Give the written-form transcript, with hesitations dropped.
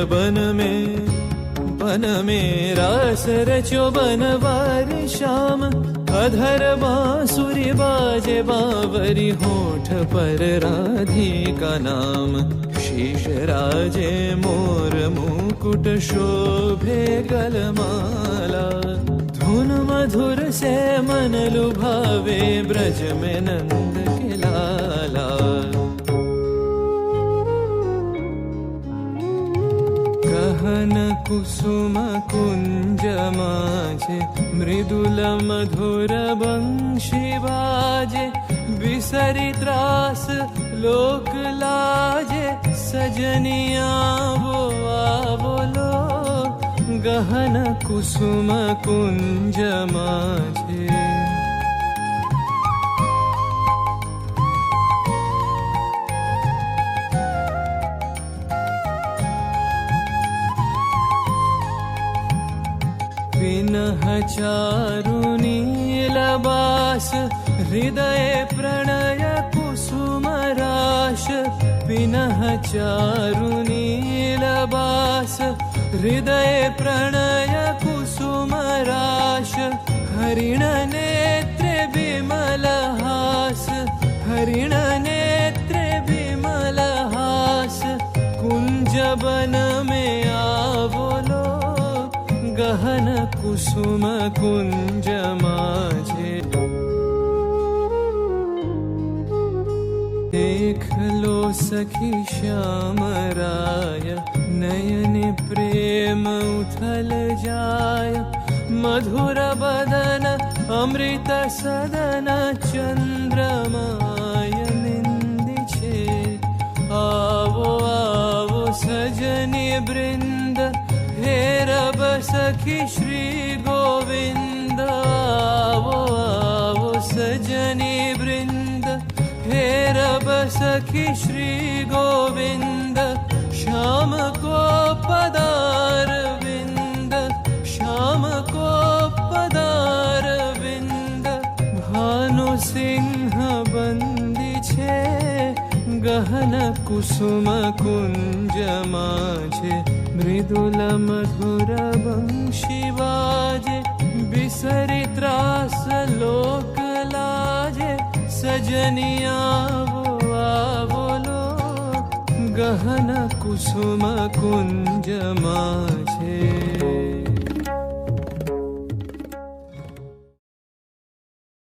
बन में रास रचो बनवारी श्याम। अधर बांसुरी बाजे बावरी होठ पर राधिका नाम। शीश राजे मोर मुकुट शोभे गलमाला। धुन मधुर से मन लुभावे ब्रज में नंद के लाला। गहन कुसुम कुंज माझे मृदुल मधुर बंशी बाजे। बिसरी त्रास लोक लाजे सजनिया वो आवलो। गहन कुसुम कुंज माझे विनह चारु नीलबास। हृदय प्रणय कुसुम राश। विनह चारु नीलबास। हृदय प्रणय कुसुम राश। हरिण नेत्रे विमल हास। हरिण नेत्रे विमल हास। कुंज बन में आवलो। गहन कुसुम कुंज माझे देख लो सखी श्याम राय। नयन प्रेम उथल जाय। मधुर बदन अमृत सदन चंद्रमाय निंदी छे। आवो आवो सजनी वृंद हे रब सखी श्री गोविंद। आवो आवो सजनी वृंद हे रब सखी श्री गोविंद। श्याम को पदार विंद। श्याम को पदार विंद। भानु सिंह बंदी छे गहन कुसुम कुंज माझे। मृदुल मधुर बंशी बाजे। बिसरी त्रास लोक लाजे सजनिया वो आवलो। गहन कुसुम कुंज माझे।